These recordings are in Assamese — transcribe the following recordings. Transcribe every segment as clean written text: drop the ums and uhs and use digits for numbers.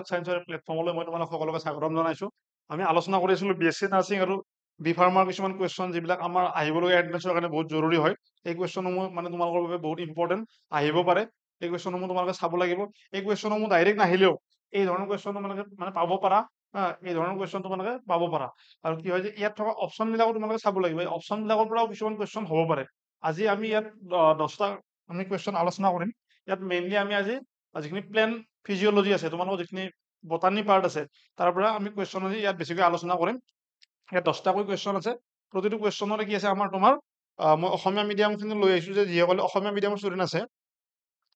এডুকেট সায়েন্সৰ প্লেটফৰ্মলৈ মই তোমালোক সকলোকে স্বাগতম জনাইছো আমি আলোচনা কৰিছিলো বিএসসি নাৰ্ছিং আৰু বি ফাৰ্মাৰ কিছুমান কুৱেশ্যন যিবিলাক আমাৰ আহিবলগীয়া এডমিশ্যনৰ কাৰণে বহুত জৰুৰী হয় এই কুৱেশ্যনসমূহ মানে তোমালোকৰ বাবে বহুত ইম্পৰ্টেণ্ট আহিব পাৰে এই কুৱেশ্যনসমূহ তোমালোকে চাব লাগিব এই কুৱেশ্যনসমূহ ডাইৰেক্ট নাহিলেও এই ধৰণৰ কুৱেশ্যন তোমালোকে মানে পাব পাৰা এই ধৰণৰ কুৱেশ্যন তোমালোকে পাব পাৰা আৰু কি হয় যে ইয়াত থকা অপশ্যনবিলাকো তোমালোকে চাব লাগিব এই অপশ্যনবিলাকৰ পৰাও কিছুমান কুৱেশ্যন হ'ব পাৰে আজি আমি ইয়াত 10টা আমি কুৱেশ্যন আলোচনা কৰিম ইয়াত মেইনলি আমি আজি যিখিনি প্লেন ফিজিঅলজি আছে তোমালোকৰ যিখিনি বটানী পাৰ্ট আছে তাৰ পৰা আমি কুৱেশ্যন আজি ইয়াত বেছিকৈ আলোচনা কৰিম ইয়াত 10টাকৈ কুৱেশ্যন আছে প্ৰতিটো কুৱেশ্যনৰে কি আছে আমাৰ তোমাৰ মই অসমীয়া মিডিয়ামখিনি লৈ আহিছো যে যিসকল অসমীয়া মিডিয়ামৰ ষ্টুডেণ্ট আছে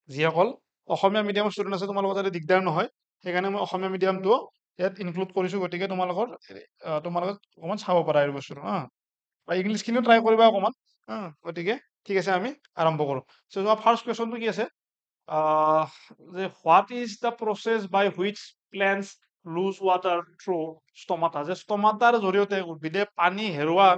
যিসকল অসমীয়া মিডিয়ামৰ ষ্টুডেণ্ট আছে তোমালোকৰ যাতে দিগদাৰ নহয় সেইকাৰণে মই অসমীয়া মিডিয়ামটো ইয়াত ইনক্লুড কৰিছো গতিকে তোমালোকে অকণমান চাব পাৰা এই বস্তুটো বা ইংলিছখিনিও ট্ৰাই কৰিবা অকণমান গতিকে ঠিক আছে আমি আৰম্ভ কৰোঁ চ' ফাৰ্ষ্ট কুৱেশ্যনটো কি আছে যে what is the process by which plants lose water through stomata যে ষ্টমাটাৰ জৰিয়তে উদ্ভিদে পানী হেৰুৱা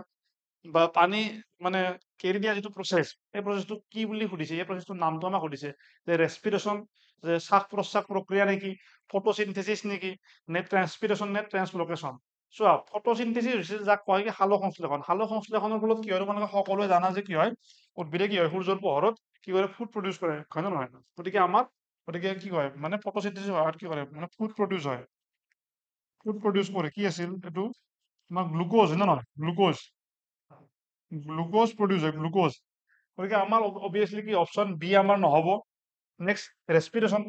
বা পানী মানে কেৰি দিয়া যিটো প্ৰচেছ এই প্ৰচেছটো কি বুলি সুধিছে এই প্ৰচেছটোৰ নামটো আমাক সুধিছে যে ৰেছপিৰেশ্যন যে শ্বাস প্ৰশ্বাস প্ৰক্ৰিয়া নেকি ফটোচিনথেচিছ নেকি নে ট্ৰেন্সপিৰেশ্যন নে ট্ৰেন্সলোকেশ্যন চোৱা ফটোচিনথেচিছ হৈছে যাক কয় কি সালোক সংশ্লেষণৰ ফলত কি হয় তোমালোকে সকলোৱে জানা যে কি হয় উদ্ভিদে কি হয় সূৰ্যৰ পোহৰত কি কৰে ফুড প্ৰডিউচ কৰে হয় নে নহয় গতিকে কি হয় মানে ফটোচিনথেচিছ হোৱাত কি কৰে মানে ফুড প্ৰডিউচ কৰে কি আছিল এইটো তোমাৰ গ্লুক'জ হয় নে নহয় গ্লুক'জ প্ৰডিউচ হয় গ্লুক'জ গতিকে আমাৰ অবভিয়াছলি কি অপশ্যন বি আমাৰ নহ'ব নেক্সট ৰেছপিৰেশ্যন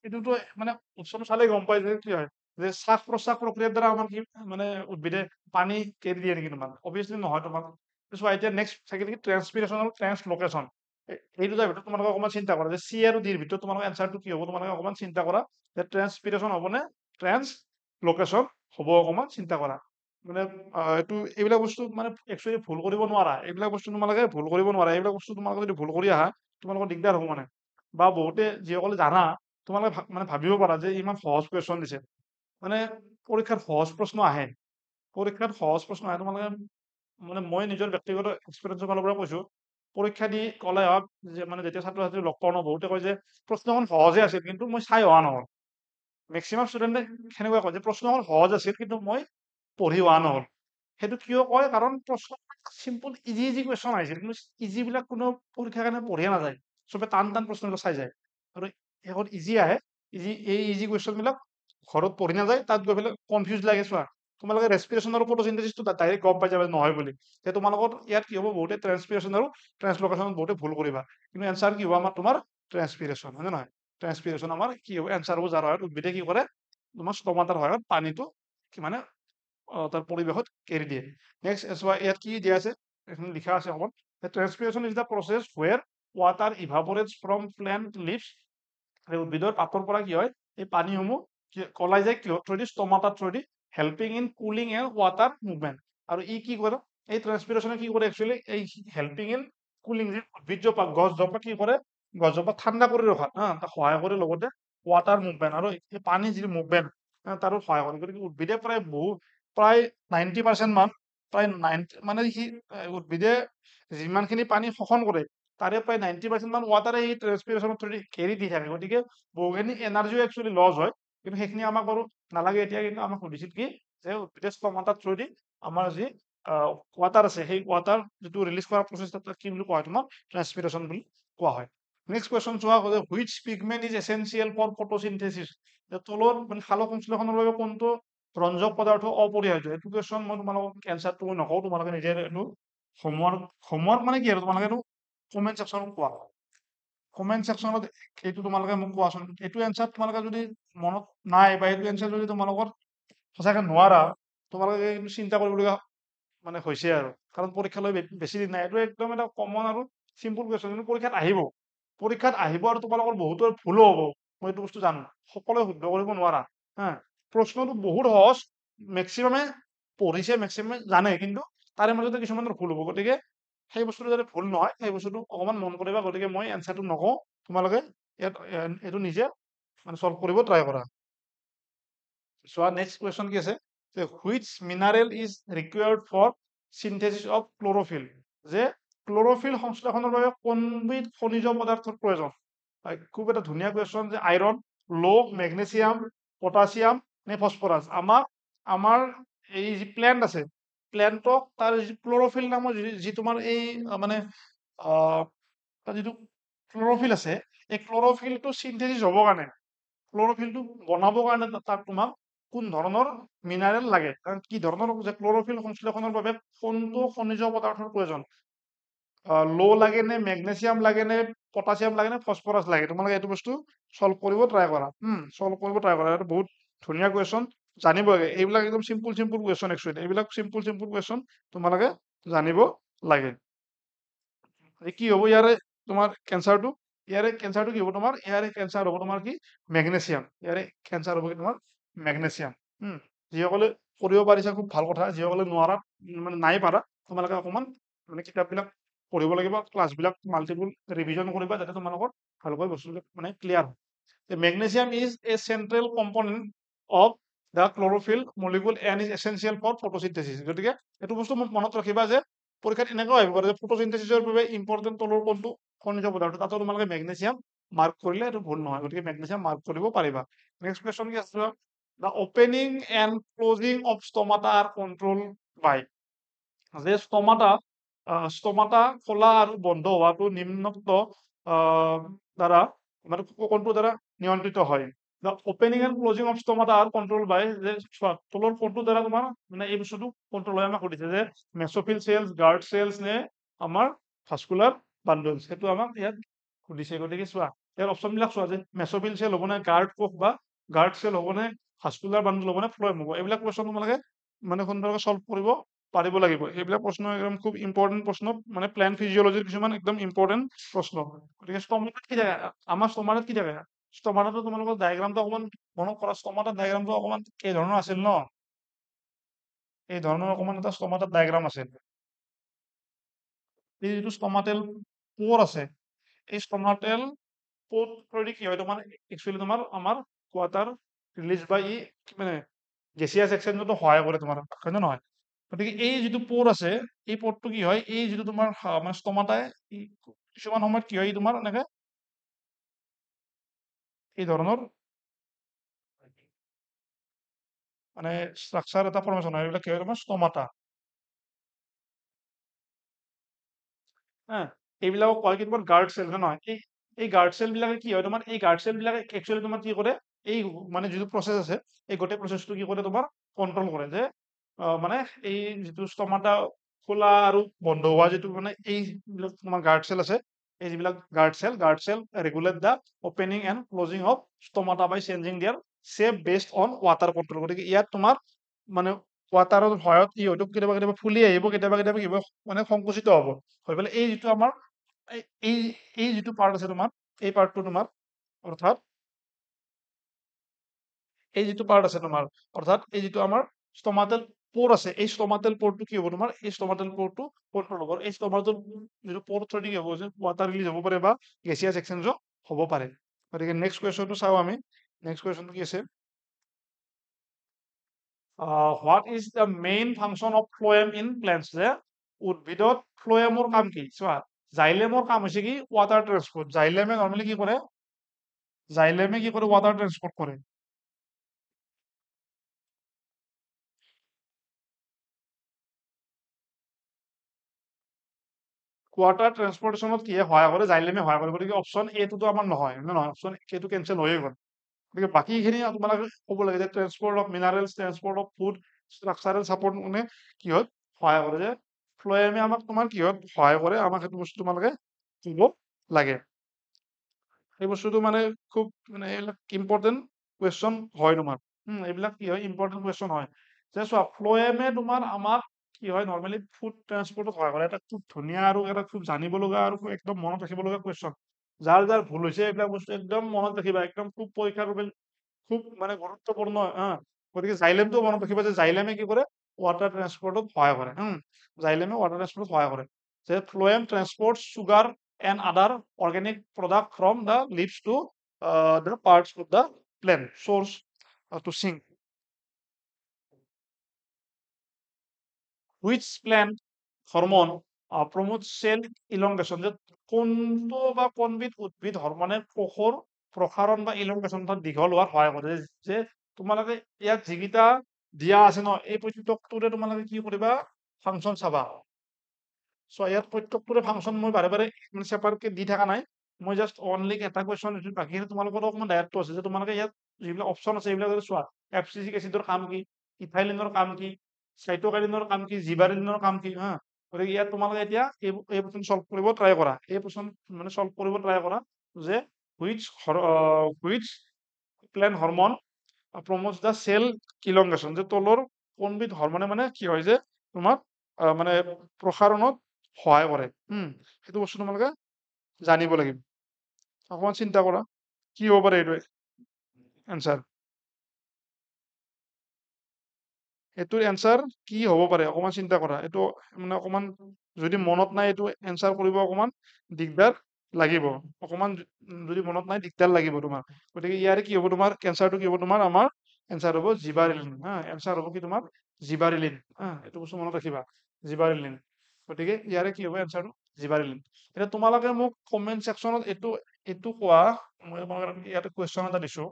এইটোতো মানে অপশ্যনটো চালেই গম পাই যে কি হয় যে শ্বাস প্ৰশ্বাস প্ৰক্ৰিয়াৰ দ্বাৰা আমাৰ কি মানে উদ্ভিদে পানী কেৰি দিয়ে নেকি তোমাৰ অবভিয়াছলি নহয় তোমাৰ চোৱা এতিয়া নেক্সট থাকিল কি ট্ৰেন্সপিৰেশ্যন আৰু ট্ৰেন্সলোকেশ্যন এই দুটাৰ ভিতৰত তোমালোকে অকণমান চিন্তা কৰা যে চি আৰু ডিৰ ভিতৰত তোমালোকৰ এনচাৰটো কি হ'ব তোমালোকে অকণমান চিন্তা কৰা যে ট্ৰেন্সপিৰেশ্যন হ'ব নে ট্ৰেন্সলোকেশ্যন হ'ব অকণমান চিন্তা কৰা মানে এইবিলাক বস্তু মানে একচুৱেলি ভুল কৰিব নোৱাৰা এইবিলাক বস্তু তোমালোকে ভুল কৰিব নোৱাৰা এইবিলাক বস্তু তোমালোকে যদি ভুল কৰি আহা তোমালোকৰ দিগদাৰ হ'ব মানে বা বহুতে যিসকলে জানা তোমালোকে মানে ভাবিব পাৰা যে ইমান সহজ কুৱেশ্যন দিছে মানে পৰীক্ষাত সহজ প্ৰশ্ন আহে তোমালোকে মানে মই নিজৰ ব্যক্তিগত এক্সপিৰিয়েঞ্চৰ ফালৰ পৰা কৈছো পৰীক্ষা দি কলে হওক যে মানে যেতিয়া ছাত্ৰ ছাত্ৰী লগ পাওঁ বহুতে কয় যে প্ৰশ্নখন সহজে আছিল কিন্তু মই চাই অহা নহ'ল মেক্সিমাম ষ্টুডেণ্টে সেনেকুৱা কয় যে প্ৰশ্নখন সহজ আছিল কিন্তু মই পঢ়ি অহা নহ'ল সেইটো কিয় কয় কাৰণ প্ৰশ্ন চিম্পল ইজি কুৱেশ্যন আহিছিল কিন্তু ইজিবিলাক কোনো পৰীক্ষাৰ কাৰণে পঢ়িয়ে নাযায় চবে টান প্ৰশ্নবিলাক চাই যায় আৰু শেষত ইজি আহে ইজি কুৱেশ্যনবিলাক ঘৰত পঢ়ি নাযায় তাত গৈ পেলাই কনফিউজ লাগে চোৱা তোমালোকে ৰেছপিৰেশ্যন আৰু ফটোচিনথেচিছটো ডাইৰেক্ট গম পাই যাবা নহয় বুলি যে তোমালোকৰ ইয়াত কি হ'ব বহুতে ট্ৰেন্সপিৰেশ্যন আৰু ট্ৰেন্সলোকেশ্যন বহুতে ভুল কৰিবা কিন্তু এনচাৰ কি হ'ব আমাৰ তোমাৰ ট্ৰেন্সপিৰেশ্যন হয় নে নহয় ট্ৰেন্সপিৰেশ্যন আমাৰ কি হ'ব এনচাৰ হ'ব যাৰ সহায়ত উদ্ভিদে কি কৰে তোমাৰ ষ্টমাটাৰ সহায়ত পানীটো কি মানে তাৰ পৰিৱেশত এৰি দিয়ে নেক্সট চোৱা ইয়াত কি দিয়া আছে এইখিনি লিখা আছে অকণ transpiration is the process where water evaporates from plant leaves উদ্ভিদৰ পাতৰ পৰা কি হয় এই পানীসমূহ কলাই যায় কিহৰ থ্ৰুদি ষ্টমাটাৰ through the helping in cooling and water movement আৰু ই কি কৰে এই ট্ৰেন্সপিৰেশ্যনে কি কৰে একচুৱেলি এই হেল্পিং ইন কুলিং যে উদ্ভিদজোপা গছজোপা কি কৰে গছজোপা ঠাণ্ডা কৰি ৰখাত তাক সহায় কৰে লগতে ৱাটাৰ মুভমেণ্ট আৰু এই পানী যিটো মুভমেণ্ট তাৰো সহায় কৰে গতিকে উদ্ভিদে প্ৰায় 90% মান প্ৰায় 90 মানে সি উদ্ভিদে যিমানখিনি পানী শোষণ কৰে তাৰে প্ৰায় 90% মান ৱাটাৰে এই ট্ৰেন্সপিৰেশ্যনৰ থ্ৰুদি এৰি দি থাকে গতিকে বহুখিনি এনাৰ্জিও একচুৱেলি লছ হয় কিন্তু সেইখিনি আমাক বাৰু নালাগে এতিয়া কিন্তু আমাক সুধিছিল কি যে উদ্ভিদে ষ্টমাটাৰ থ্ৰুদি আমাৰ যি ৱাটাৰ আছে সেই ৱাটাৰ যিটো ৰিলিজ কৰা প্ৰচেছ কি বুলি কোৱা হয় তোমাৰ ট্ৰেন্সপিৰেশ্যন বুলি কোৱা হয় নেক্সট কুৱেশ্যন চোৱা which pigment is essential for photosynthesis তলত মানে সালোক সংশ্লেষণৰ বাবে কোনটো ৰঞ্জক পদাৰ্থ অপৰিহাৰ্য এইটো কুৱেশ্যন মই তোমালোকক এনচাৰটো মই নকওঁ তোমালোকে নিজে এইটো হোমৱৰ্ক মানে কি আৰু তোমালোকে এইটো কমেণ্ট ছেকশ্যনত কোৱা কমেণ্ট ছেকশ্যনত এইটো তোমালোকে মোক কোৱাচোন এইটো এনচাৰ তোমালোকে যদি মনত নাই বা এইটো এনচাৰ যদি তোমালোকৰ সঁচাকৈ নোৱাৰা তোমালোকে কিন্তু চিন্তা কৰিবলগীয়া মানে হৈছে আৰু কাৰণ পৰীক্ষালৈ বেছি দিন নাই এইটো একদম এটা কমন আৰু চিম্পল কুৱেশ্যন কিন্তু পৰীক্ষাত আহিব আৰু তোমালোকৰ বহুতৰ ভুলো হ'ব মই এইটো বস্তু জানো সকলোৱে শুদ্ধ কৰিব নোৱাৰা প্ৰশ্নটো বহুত সহজ মেক্সিমামে পঢ়িছে মেক্সিমামে জানে কিন্তু তাৰে মাজতে কিছুমানৰ ভুল হ'ব গতিকে সেই বস্তুটো যাতে ভুল নহয় সেই বস্তুটো অকণমান মন কৰিবা গতিকে মই এনচাৰটো নকওঁ তোমালোকে ইয়াত এইটো নিজে মানে চল্ভ কৰিব ট্ৰাই কৰা চোৱা নেক্সট কুৱেশ্যন কি আছে যে which mineral is required for synthesis of chlorophyll যে ক্ল'ৰফিল সংশ্লেষণৰ বাবে কোনবিধ খনিজ পদাৰ্থৰ প্ৰয়োজন খুব এটা ধুনীয়া কুৱেশ্যন যে আইৰণ লো মেগনেছিয়াম পটাছিয়াম নে ফসফৰাস আমাৰ এই যে প্ল্যান্ট আছে প্ল্যান্টক তাৰ ক্লোৰোফিল নামৰ যি তোমাৰ এই মানে তাৰ যিটো ক্লোৰফিল আছে এই ক্লোৰফিলটো চিনথেসিস হ'বৰ কাৰণে ক্লোৰফিলটো বনাবৰ কাৰণে তাক তোমাক কোন ধৰণৰ মিনাৰেল লাগে কাৰণ কি ধৰণৰ যে ক্লোৰফিল সংশ্লেষণৰ বাবে কোনটো খনিজ পদাৰ্থৰ প্ৰয়োজন লো লাগে নে মেগনেছিয়াম লাগে নে পটাছিয়াম লাগে নে ফসফৰাস লাগে তোমালোকে এইটো বস্তু সলভ কৰিব ট্ৰাই কৰা সলভ কৰিব ট্ৰাই কৰা এটা বহুত ধুনীয়া কুৱেশ্যন জানিব লাগে এইবিলাক একদম সিম্পল কুৱেশ্যন একচুৱেলি এইবিলাক সিম্পল কুৱেশ্যন তোমালোকে জানিব লাগে কি হ'ব ইয়াৰে তোমাৰ কেঞ্চাৰটো কি হ'ব তোমাৰ ইয়াৰে কেঞ্চাৰ হ'ব তোমাৰ কি মেগনেছিয়াম ইয়াৰে কেঞ্চাৰ হ'ব কি তোমাৰ মেগনেছিয়াম যিসকলে কৰিব পাৰিছা খুব ভাল কথা যিসকলে নোৱাৰা মানে নাই পাৰা তোমালোকে অকমান মানে কিতাপবিলাক পঢ়িব লাগিব ক্লাছবিলাক মাল্টিপল ৰিভিজন কৰিবা যাতে তোমালোকৰ ভালকৈ বস্তুবিলাক মানে ক্লিয়াৰ হয় magnesium is a central component of the chlorophyll molecule and is essential for photosynthesis গতিকে এইটো বস্তু মনত ৰাখিবা যে পৰীক্ষাত এনেকুৱা আহিব পাৰে যে ফটোচিনথেসিসৰ বাবে ইম্পৰ্টেণ্ট তলৰ কোনটো খনিজ পদাৰ্থ তাতো তোমালোকে মেগনেছিয়াম মাৰ্ক কৰিলে এইটো ভুল নহয় গতিকে মেগনেছিয়াম মাৰ্ক কৰিব পাৰিবা নেক্সট কুৱেশ্যন কি আছে the opening and closing of stomata are control by যে ষ্টমাটা খোলা আৰু বন্ধ হোৱাটো নিম্নোক্ত দ্বাৰা মানে কোনটো দ্বাৰা নিয়ন্ত্ৰিত হয় the opening and closing of stomata are control by যে তলৰ কোনটো দ্বাৰা তোমাৰ মানে এই বস্তুটো কন্ট্ৰল হয় আমাক সুধিছে যে মেছ'ফিল চেলছ গাৰ্ড চেলছ নে আমাৰ ভাস্কুলাৰ বান্ডলছ সেইটো আমাক ইয়াত সুধিছে গতিকে চোৱা ইয়াৰ অপশ্যনবিলাক চোৱা যে মেছ'ফিল চেল হ'ব নে গাৰ্ড কোষ বা গাৰ্ড চেল হ'ব নে ভাস্কুলাৰ বান্ডল হ'ব নে ফ্লয়েম হ'ব এইবিলাক কুৱেশ্যন তোমালোকে মানে সুন্দৰকৈ সলভ কৰিব পাৰিব লাগিব এইবিলাক প্ৰশ্ন একদম খুব ইম্পৰ্টেণ্ট প্ৰশ্ন মানে প্লেন ফিজিঅলজিৰ কিছুমান একদম ইম্পৰ্টেণ্ট প্ৰশ্ন গতিকে ষ্টমাটাত কি থাকে আমাৰ ষ্টমাটাত কি থাকে ষ্টমাটাটো তোমালোকৰ ডায়েগ্ৰামটো অকণমান মনত কৰা ষ্টমাটাৰ ডায়েগ্ৰামটো অকণমান এই ধৰণৰ আছিল ন এই ধৰণৰ অকণমান এটা ষ্টমাটাৰ ডায়েগ্ৰাম আছিল এই যিটো ষ্টমাটেল পোৰ আছে এই ষ্টমাটেল পোৰ থ্ৰুদি কি হয় তোমাৰ একচুৱেলি তোমাৰ আমাৰ ৱাটাৰ ৰিলিজ বা ই মানে গেছিয়াছ এক্সচেঞ্জতো সহায় কৰে তোমাৰ হয়নে নহয় গতিকে এই যিটো পোৰ আছে এই পোৰটো কি হয় এই যিটো তোমাৰ মানে ষ্টমাটাই কিছুমান সময়ত কি হয় তোমাৰ এনেকে এই ধৰণৰ মানে ষ্ট্ৰাকচাৰ এটা ফৰ্মেশ্যন হয় এইবিলাক কি হয় তোমাৰ ষ্টমাটা এইবিলাকক কয় কি তোমাৰ গাৰ্ড চেল নহয় এই গাৰ্ড চেল বিলাকে কি হয় তোমাৰ এই গাৰ্ড চেল বিলাকে একচুৱেলি তোমাৰ কি কৰে এই মানে যিটো প্ৰচেছ আছে এই গোটেই প্ৰচেছটো কি কৰে তোমাৰ কণ্ট্ৰল কৰে যে মানে এই যিটো ষ্টমাটা খোলা আৰু বন্ধ হোৱা যিটো মানে এই যিবিলাক তোমাৰ গাৰ্ড চেল আছে এই যিবিলাক guard cell regulate the opening and closing of stomata by changing their shape based on water control গতিকে ইয়াত তোমাৰ মানে ৱাটাৰৰ সহায়ত কি হয়তো কেতিয়াবা ফুলি আহিব কেতিয়াবা কিবা মানে সংকুচিত হ'ব হৈ পেলাই এই যিটো আমাৰ এই এই যিটো পাৰ্ট আছে তোমাৰ এই পাৰ্টটো তোমাৰ অৰ্থাৎ এই যিটো পাৰ্ট আছে তোমাৰ অৰ্থাৎ এই যিটো আমাৰ ষ্টমাটেল পোৰ আছে এই ষ্টমাটেল পোৰটো কি হ'ব তোমাৰ এই ষ্টমাটেল পোৰটো কণ্ট্ৰল হ'ব এই ষ্টমাটেল যিটো পোৰ থ্ৰুদি কি হ'ব যে ৱাটাৰ ৰিলিজ হ'ব পাৰে বা গেছিয়াছ এক্সচেঞ্জো হ'ব পাৰে গতিকে নেক্সট কুৱেশ্যনটো চাওঁ আমি নেক্সট কুৱেশ্যনটো কি আছে what is the main function of phloem in plants যে উদ্ভিদত ফ্লোয়েমৰ কাম কি চোৱা জাইলেমৰ কাম হৈছে কি ৱাটাৰ ট্ৰান্সপোৰ্ট জাইলেমে নৰ্মেলি কি কৰে ৱাটাৰ ট্ৰান্সপোৰ্ট কৰে ৱাটাৰ ট্ৰান্সপৰ্টেশ্যনত কিহে সহায় কৰে জাইলেমে সহায় কৰে গতিকে অপশ্যন এটোতো আমাৰ নহয় অপশ্যন এটো কেনচেল হৈয়ে গ'ল গতিকে বাকীখিনি তোমালোকে ক'ব লাগে যে transport of minerals transport of food structural support মানে কিহত সহায় কৰে যে ফ্লোয়েমে আমাক তোমাৰ কিহত সহায় কৰে আমাক সেইটো বস্তু তোমালোকে ক'ব লাগে এই বস্তুটো মানে খুব মানে এইবিলাক ইম্পৰ্টেণ্ট কুৱেশ্যন হয় তোমাৰ এইবিলাক কি হয় ইম্পৰ্টেণ্ট কুৱেশ্যন হয় যে চোৱা ফ্লোয়েমে তোমাৰ আমাক কি হয় নৰ্মেলি ফুড ট্ৰান্সপৰ্টত সহায় কৰে এটা খুব ধুনীয়া আৰু এটা খুব জানিব লগা আৰু একদম মনত ৰাখিব লগা কুৱেশ্যন যাৰ ভুল হৈছে এইবিলাক বস্তু একদম মনত ৰাখিবা একদম খুব পৰীক্ষাৰ বাবে খুব মানে গুৰুত্বপূৰ্ণ গতিকে জাইলেমটো মনত ৰাখিবা যে জাইলেমে কি কৰে ৱাটাৰ ট্ৰান্সপৰ্টত সহায় কৰে জাইলেমে ৱাটাৰ ট্ৰান্সপৰ্টত সহায় কৰে যে phloem transport sugar and other organic product from the leaves to the parts of the plant source to sink. Which plant hormone promotes cell elongation? যে কোনটো বা কোনবিধ উদ্ভিদ হৰমনে কোষৰ প্ৰসাৰণ বা ইলংগেশ্যন দীঘল হোৱাত সহায় কৰে যে তোমালোকে ইয়াত যিকেইটা দিয়া আছে ন এই প্ৰত্যেকটোৰে তোমালোকে কি কৰিবা ফাংচন চাবা চ' ইয়াত প্ৰত্যেকটোৰে ফাংচন মই বাৰে বাৰে মানে ছেপাৰেটকে দি থকা নাই মই জাষ্ট অনলি এটা কুৱেশ্যন দিছো বাকী তোমালোকৰ অকণমান দায়িত্ব আছে যে তোমালোকে ইয়াত যিবিলাক অপশ্যন আছে এইবিলাক চোৱা এফচিচিক এচিডৰ কাম কি ইথাইলিনৰ কাম কি চাইটোকাইনিনৰ কাম কি জিবাৰিলিনৰ কাম কি হা গতিকে ইয়াত তোমালোকে এতিয়া এই প্ৰশ্ন সলভ কৰিব ট্ৰাই কৰা এই প্ৰশ্ন মানে সলভ কৰিব ট্ৰাই কৰা যে which plant hormone promotes the cell elongation যে তলৰ কোনবিধ হৰমনে মানে কি হয় যে তোমাৰ মানে প্ৰসাৰণত সহায় কৰে সেইটো বস্তু তোমালোকে জানিব লাগিব অকমান চিন্তা কৰা কি হ'ব পাৰে এইটো এনসাৰ এইটোৰ এনসাৰ কি হ'ব পাৰে অকমান চিন্তা কৰা এইটো মানে অকমান যদি মনত নাই এইটো এনসাৰ কৰিব অকমান দিগদাৰ লাগিব অকমান যদি মনত নাই দিগদাৰ লাগিব তোমাৰ গতিকে ইয়াৰে কি হ'ব তোমাৰ এনসাৰটো কি হ'ব তোমাৰ আমাৰ এনসাৰ হ'ব জিবাৰিলিন হা এনসাৰ হ'ব কি তোমাৰ জিবাৰিলিন হা এইটো বস্তু মনত ৰাখিবা জিবাৰিলিন গতিকে ইয়াৰে কি হ'ব এনসাৰটো জিবাৰিলিন এতিয়া তোমালোকে মোক কমেন্ট সেকশনত এইটো কোৱা মই তোমালোকক ইয়াতে কুৱেশ্যন এটা দিছো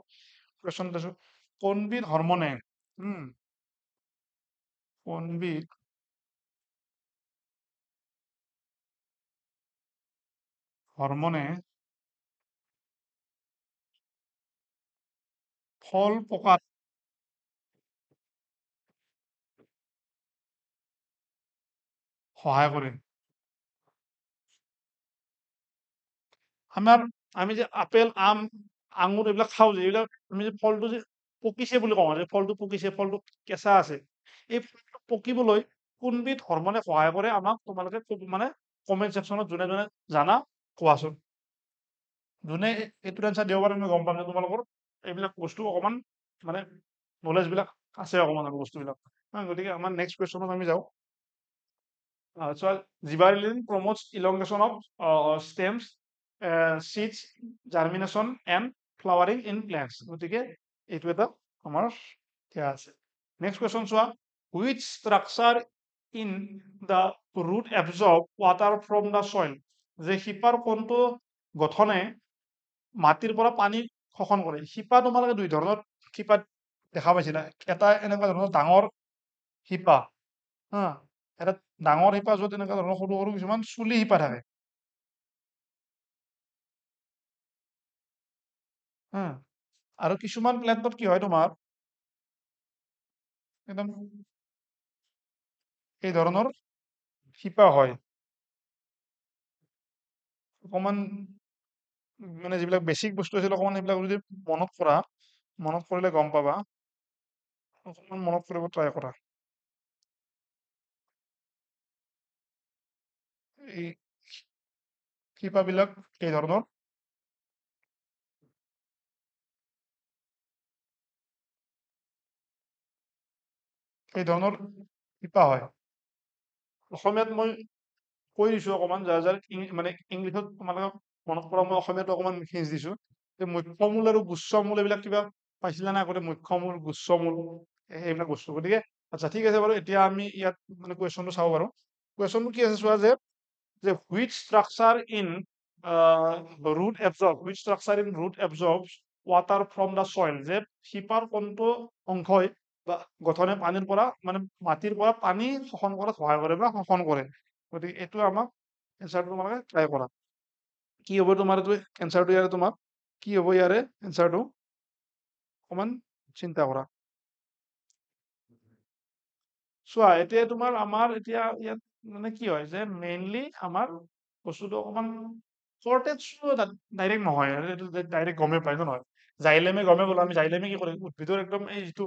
কোনবিধ হৰমনে কোনবিধ হৰমোনে ফল পকাত সহায় কৰে আমি যে আপেল আম আঙুৰ এইবিলাক খাওঁ যে এইবিলাক আমি যে ফলটো যে পকিছে বুলি কওঁ যে ফলটো পকিছে ফলটো কেঁচা আছে এই ফলটো পকিবলৈ কোনবিধ হৰমনে সহায় কৰে আমাক তোমালোকে মানে কমেন্ট সেকশনত যোনে যোনে জানা কোৱাচোন যোনে এইটো এনসাৰ দিব পাৰে মই গম পাম যে তোমালোকৰ এইবিলাক বস্তু অকমান মানে নলেজ বিলাক আছে অকমান আৰু বস্তুবিলাক গতিকে আমাৰ নেক্সট কুৱেশ্যনত আমি যাওঁ so Zibarelin promotes elongation of stems, seeds, germination, and flowering in plants. গতিকে এইটো এটা আমাৰ ঠিক আছে নেক্সট কুৱেশ্যন চোৱা which structure in the root absorb water from the soil যে শিপাৰ কোনটো গঠনে মাটিৰ পৰা পানী শোষণ কৰে শিপা তোমালোকে দুই ধৰণৰ শিপা দেখা পাইছিলা এটা এনেকুৱা ধৰণৰ ডাঙৰ শিপা হা এটা ডাঙৰ শিপা য'ত এনেকুৱা ধৰণৰ সৰু সৰু কিছুমান চুলি শিপা থাকে হা আৰু কিছুমান প্লেণ্টত কি হয় তোমাৰ একদম এই ধৰণৰ শিপা হয় অকমান মানে যিবিলাক বেছিক বস্তু আছিল অকমান সেইবিলাক যদি মনত কৰিলে গম পাবা অকমান মনত কৰিব ট্ৰাই কৰা এই শিপাবিলাক এই ধৰণৰ শিপা হয় অসমীয়াত মই কৈ দিছো অকমান যাৰ মানে ইংলিছত তোমালোকক মনত কৰা মই অসমীয়াটো অকমান হিঞ্চ দিছো যে মুখ্যমূল আৰু গুচ্ছমূল এইবিলাক কিবা পাইছিলা না আগতে মুখ্যমূল গুচ্ছমূল এইবিলাক বস্তু গতিকে আচ্ছা ঠিক আছে বাৰু এতিয়া আমি ইয়াত মানে কুৱেশ্যনটো চাব পাৰো কুৱেশ্যনটো কি আছে চোৱা যে which structure in root absorbs water from the soil যে শিপাৰ কোনটো অংশই বা গঠনে পানীৰ পৰা মানে মাটিৰ পৰা পানী শোষণ কৰাত সহায় কৰে বা শোষণ কৰে গতিকে এইটো আমাক এনসাৰটো তোমালোকে ট্ৰাই কৰা কি হ'ব তোমাৰ এইটো এনসাৰটো ইয়াৰে তোমাৰ কি হ'ব ইয়াৰে এনসাৰটো অকমান চিন্তা কৰা চোৱা এতিয়া তোমাৰ আমাৰ এতিয়া ইয়াত মানে কি হয় যে মেইনলি আমাৰ বস্তুটো অকমান শৰ্টেজটো ডাইৰেক্ট নহয় এইটো ডাইৰেক্ট গমেই পাই নহয় জাইলেমে গমেই গ'লো আমি জাইলেমে কি কৰে উদ্ভিদৰ একদম এই যিটো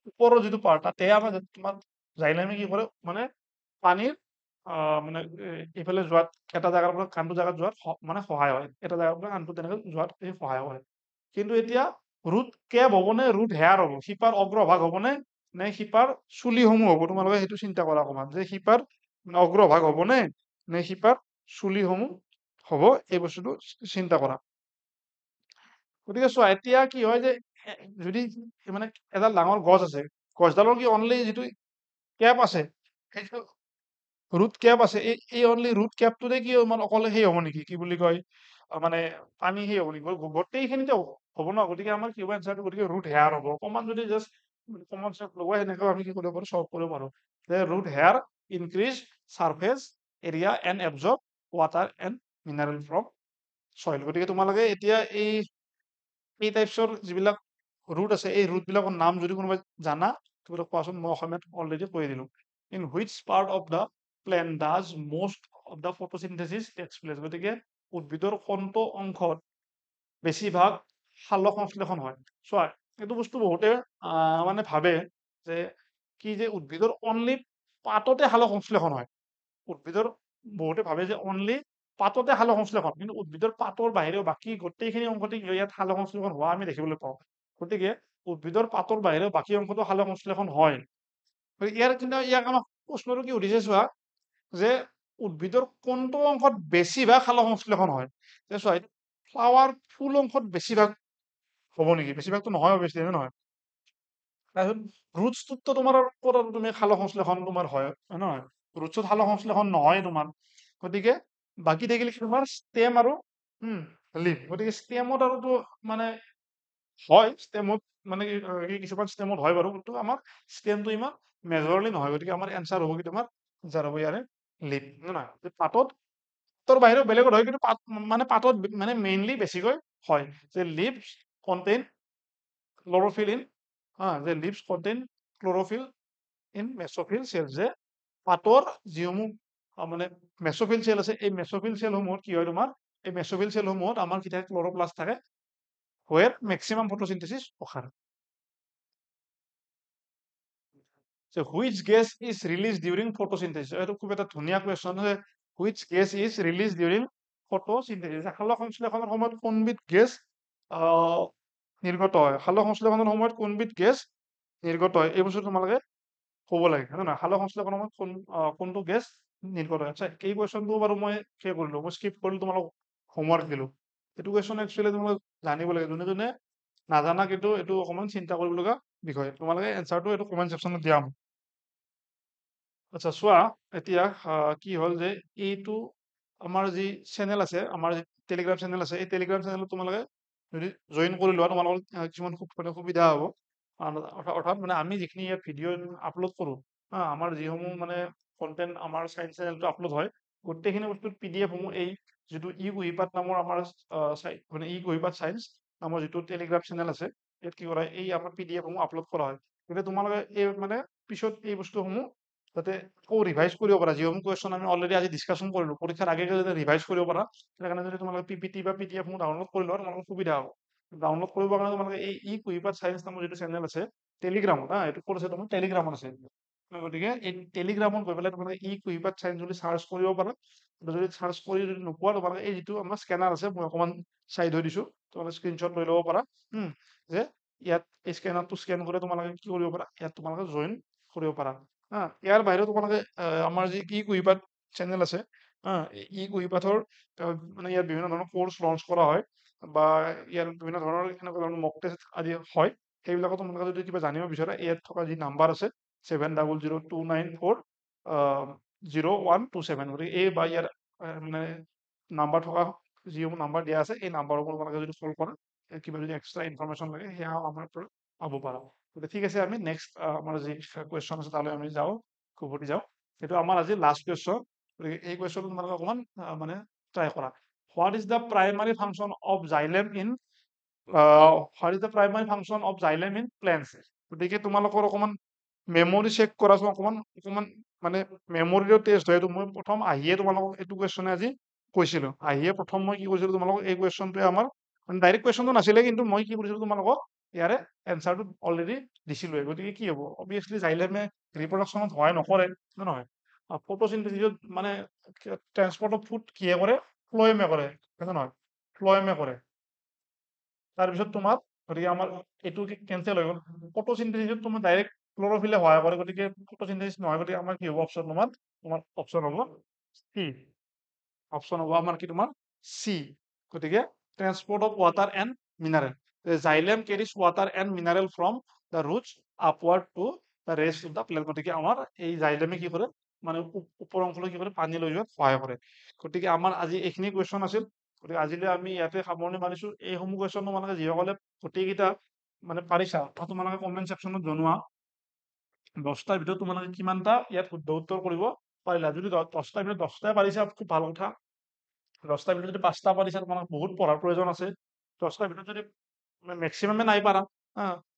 ওপৰৰ যিটো পাৰ্ট তাতে আমাৰ তোমাৰ জাইলেমে কি কৰে মানে পানীৰ মানে এইফালে যোৱাত এটা জাগাৰ পৰা আনটো জাগাত যোৱাত মানে সহায় হয় এটা জাগাৰ পৰা আনটো তেনেকৈ যোৱাত সহায় হয় কিন্তু এতিয়া ৰুট কেপ হ'ব নে ৰুট হেয়াৰ হ'ব শিপাৰ অগ্ৰভাগ হ'ব নে শিপাৰ চুলিসমূহ হ'ব তোমালোকে সেইটো চিন্তা কৰা অকমান যে শিপাৰ অগ্ৰভাগ হ'ব নে শিপাৰ চুলিসমূহ হ'ব এই বস্তুটো চিন্তা কৰা গতিকে চোৱা এতিয়া কি হয় যে যদি মানে এডাল ডাঙৰ গছ আছে গছডালৰ কি অনলি যিটো কেপ আছে সেইটো ৰুট কেপ আছে এই অনলি ৰুট কেপটোতে কি মানে অকলে সেই হ'ব নেকি কি বুলি কয় মানে পানী সেই হ'ব নেকি গোটেইখিনিতে হ'ব ন, গতিকে আমাৰ কি হ'ব এনচাৰটো, গতিকে ৰুট হেয়াৰ হ'ব। অকণমান যদি জাষ্ট কমন চেন্স লগোৱা সেনেকৈ আমি কি কৰিব পাৰোঁ, সলভ কৰিব পাৰোঁ যে root hair increase surface area and absorb water and mineral from soil. গতিকে তোমালোকে এতিয়া এই টাইপছৰ যিবিলাক ৰুট আছে, এই ৰুট বিলাকৰ নাম যদি কোনোবাই জানা তোমালোকে কোৱাচোন, মই অসমীয়াত অলৰেডি কৈ দিলোঁ। In which part of the plane does most of the photosynthesis takes place। গতিকে উদ্ভিদৰ কোনটো অংশত বেছিভাগ সালোক সংশ্লেষণ হয়। চোৱা, এইটো বস্তু বহুতে মানে ভাবে যে কি যে উদ্ভিদৰ অনলি পাততে সালোক সংশ্লেষণ হয়। উদ্ভিদৰ বহুতে ভাবে যে অনলি পাততে সালোক সংশ্লেষণ, কিন্তু উদ্ভিদৰ পাতৰ বাহিৰেও বাকী গোটেইখিনি অংশতে ইয়াত সালোক সংশ্লেষণ হোৱা আমি দেখিবলৈ পাওঁ। গতিকে উদ্ভিদৰ পাতৰ বাহিৰেও বাকী অংশতো সালোক সংশ্লেষণ হয়। ইয়াক আমাক প্ৰশ্নটো কি সুধিছে চোৱা, যে উদ্ভিদৰ কোনটো অংশত বেছিভাগ সালোক সংশ্লেষণ হয়। যে চোৱা, ফ্লাৱাৰ ফুল অংশত বেছিভাগ হ'ব নেকি? বেছিভাগতো নহয়, অবভিয়াছলি নহয়। তাৰপিছত ৰুটছটোততো তোমাৰ ক'ত আৰু তুমি সালোক সংশ্লেষণ তোমাৰ হয় নহয়? ৰুটছত সালোক সংশ্লেষণ নহয় তোমাৰ। গতিকে বাকী থাকিলে তোমাৰ ষ্টেম আৰু লিভ। গতিকে ষ্টেমত আৰুতো মানে হয়, ষ্টেমত মানে কিছুমান ষ্টেমত হয় বাৰু, কিন্তু আমাৰ ষ্টেমটো ইমান মেজৰলি নহয়। গতিকে আমাৰ এনচাৰ হ'ব কি তোমাৰ যাৰ হ'ব ইয়াৰে লিভ, নহয়? পাতত পাতৰ বাহিৰেও বেলেগত হয়, কিন্তু পাতত মানে মেইনলি বেছিকৈ হয়। যে লিভছ কণ্টেইন ক্লৰ'ফিল ইন যে leaves contain chlorophyll in mesophyll cell. যে পাতৰ যিসমূহ মানে মেছ'ফিল চেল আছে, এই মেছ'ফিল চেলসমূহত কি হয় তোমাৰ, এই মেছ'ফিল চেলসমূহত আমাৰ কি থাকে, ক্লৰ'প্লাষ্ট থাকে, where maximum photosynthesis occur। So which gas is released during photosynthesis? এইটো খুব এটা ধুনীয়া কুৱেশ্যন যে which gas is released during photosynthesis। সালোক সংশ্লেষণৰ সময়ত কোনবিধ গেছ নিৰ্গত হয়, সালোক সংশ্লেষণৰ সময়ত কোনবিধ গেছ নিৰ্গত হয়, এই বস্তু তোমালোকে ক'ব লাগে, হয় নহয়? সালোক সংশ্লেষণৰ সময়ত কোনটো গেছ নিৰ্গত হয়। আচ্ছা, এই কুৱেশ্যনটো বাৰু মই কৰিলোঁ, মই স্কিপ কৰিলোঁ, তোমালোকক হোমৱৰ্ক দিলোঁ। এইটো কুৱেশ্যন একচুৱেলি তোমালোকে জানিব লাগে। যোনে যোনে নাজানা, কিন্তু এইটো অকণমান চিন্তা কৰিবলগীয়া বিষয়। তোমালোকে এনচাৰটো এইটো কমেণ্ট ছেকশ্যনত দিয়া। আচ্ছা চোৱা, এতিয়া কি হ'ল যে এইটো আমাৰ যি চেনেল আছে, আমাৰ যি টেলিগ্ৰাম চেনেল আছে, এই টেলিগ্ৰাম চেনেলত তোমালোকে যদি জইন কৰি লোৱা, তোমালোকৰ কিছুমান সুবিধা হ'ব। অৰ্থাৎ মানে আমি যিখিনি ইয়াত ভিডিঅ' আপলোড কৰোঁ, আমাৰ যিসমূহ মানে কণ্টেণ্ট আমাৰ চাইন্স চেনেলটো আপলোড হয়, গোটেইখিনি বস্তুৰ PDF সমূহ এই যিটো ই কুঁহিপাত নামৰ আমাৰ মানে ই কুঁহিপাত চাইন্স নামৰ যিটো টেলিগ্ৰাম চেনেল আছে, ইয়াত কি কৰা হয়, এই আমাৰ PDF সমূহ আপলোড কৰা হয়। গতিকে তোমালোকে এই মানে পিছত এই বস্তুসমূহ যাতে আকৌ ৰিভাইজ কৰিব পাৰা, যিসমূহ কুৱেশ্যন আমি অলৰেডি আজি ডিছকাশ্যন কৰিলোঁ, পৰীক্ষাৰ আগে যাতে ৰিভাইজ কৰিব পাৰা, তাৰ কাৰণে যদি তোমালোকে PPT বা PDF সমূহ ডাউনলোড কৰি লোৱা, তোমালোকৰ সুবিধা হ'ব। ডাউনলোড কৰিবৰ কাৰণে তোমালোকে এই ই কুঁহিপাত চাইন্স নামৰ যিটো চেনেল আছে টেলিগ্ৰামত, এইটো ক'ত আছে, তোমাৰ টেলিগ্ৰামত আছে। গতিকে এই টেলিগ্ৰামত গৈ পেলাই তোমালোকে ই কুঁহিপাত চাইন্স বুলি চাৰ্চ কৰিব পাৰা। যদি চাৰ্চ কৰি যদি নোপোৱা, তোমালোকে এই যিটো আমাৰ স্কেনাৰ আছে, মই অকণমান চাই থৈ দিছোঁ, তোমালোকে স্ক্ৰীনশ্বট লৈ ল'ব পাৰা। যে ইয়াত এই স্কেনাৰটো স্কেন কৰি তোমালোকে কি কৰিব পাৰা, ইয়াত তোমালোকে জইন কৰিব পাৰা। ইয়াৰ বাহিৰেও তোমালোকে আমাৰ যি ই কুঁহিপাত চেনেল আছে, ই কুঁহিপাতৰ মানে ইয়াত বিভিন্ন ধৰণৰ কোৰ্চ লঞ্চ কৰা হয়, বা ইয়াৰ বিভিন্ন ধৰণৰ এনেকুৱা ধৰণৰ মক টেষ্ট আদি হয়। সেইবিলাকত তোমালোকে যদি কিবা জানিব বিচাৰা, ইয়াত থকা যি নাম্বাৰ আছে 7002940127, গতিকে এই বা ইয়াৰ মানে নাম্বাৰ থকা যিসমূহ নাম্বাৰ দিয়া আছে, এই নাম্বাৰসমূহ তোমালোকে যদি কল কৰা, কিবা যদি এক্সট্ৰা ইনফৰমেশ্যন লাগে, সেয়া আমাৰ পৰা পাব পাৰা। গতিকে ঠিক আছে, আমি নেক্সট আমাৰ যি কুৱেশ্যন আছে তালৈ আমি যাওঁ, উভতি যাওঁ। সেইটো আমাৰ আজি লাষ্ট কুৱেশ্যন। গতিকে এই কুৱেশ্যনটো তোমালোকে অকণমান মানে ট্ৰাই কৰা। What is the primary function of xylem in what is the primary function of xylem in plants? গতিকে তোমালোকৰ অকণমান মেমৰি চেক কৰাচোন, অকণমান মানে মেমৰিৰো টেষ্ট হয় এইটো। মই প্ৰথম আহিয়ে তোমালোকক এইটো কুৱেশ্যনে আজি কৈছিলোঁ। আহিয়ে প্ৰথম মই কি কৈছিলোঁ তোমালোকক, এই কুৱেশ্যনটোৱে আমাৰ মানে ডাইৰেক্ট কুৱেশ্যনটো নাছিলে, কিন্তু মই কি কৰিছিলোঁ তোমালোকক ইয়াৰে এনচাৰটো অলৰেডি দিছিলোঁৱে। গতিকে কি হ'ব, অবভিয়াছলি জাইলেমে ৰিপ্ৰডাকশ্যনত সহায় নকৰে, নহয়? ফটোচিনথেসিছত মানে ট্ৰান্সপৰ্ট অফ ফুড কিহে কৰে, ফ্ল'য়েমে কৰে, নহয়? ফ্ল'য়েমে কৰে। তাৰপিছত তোমাৰ গতিকে আমাৰ এইটো কেনচেল হৈ গ'ল। ফটোচিনথেসিছত তোমাৰ ডাইৰেক্ট ক্লৰ'ফিলে সহায় কৰে, গতিকে ফটোচিনথেসিস নহয়। গতিকে আমাৰ কি হ'ব অপশ্যন তোমাৰ অপশ্যন হ'ব কি, অপশ্যন হ'ব আমাৰ কি তোমাৰ চি। গতিকে transport of water and mineral, xylem carries water and mineral from the routes upward to the rest of the plant. গতিকে আমাৰ এই জাইলেমে কি কৰে, মানে ওপৰ অংশলৈ কি কৰে, পানী লৈ যোৱাত সহায় কৰে। গতিকে আমাৰ আজি এইখিনি কুৱেশ্যন আছিল। গতিকে আজিলৈ আমি ইয়াতে সামৰণি মাৰিছো। এইসমূহ কুৱেশ্যন তোমালোকে যিসকলে গোটেইকেইটা মানে পাৰিছা তোমালোকে কমেন্ট ছেকশ্যনত জনোৱা 10টাৰ ভিতৰত তোমালোকে কিমানটা ইয়াত শুদ্ধ উত্তৰ কৰিব পাৰিলা। যদি 10টাৰ ভিতৰত 10টাই পাৰিছা খুব ভাল কথা। 10টাৰ ভিতৰত যদি 5টা পাৰিছা তোমালোকে বহুত পঢ়াৰ প্ৰয়োজন আছে। 10টাৰ ভিতৰত যদি মেক্সিমামে নাই পাৰা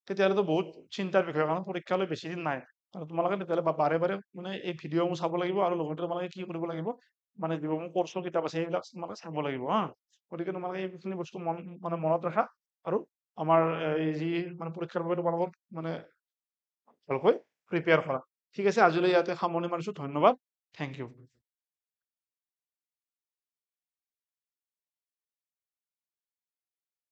তেতিয়াহ'লেতো বহুত চিন্তাৰ বিষয়, কাৰণ পৰীক্ষালৈ বেছি দিন নাই। আৰু তোমালোকে তেতিয়াহ'লে বাৰে বাৰে মানে এই ভিডিঅ'সমূহ চাব লাগিব, আৰু লগতে তোমালোকে কি কৰিব লাগিব, মানে যিবোৰ কৰ্চৰ কিতাপ আছে সেইবিলাক তোমালোকে চাব লাগিব গতিকে তোমালোকে এইখিনি বস্তু মনত ৰাখা, আৰু আমাৰ এই যি মানে পৰীক্ষাৰ বাবে তোমালোকক মানে ভালকৈ প্ৰিপেয়াৰ কৰা। ঠিক আছে, আজিলৈ ইয়াতে সামৰণি মাৰিছো। ধন্যবাদ। Thank U.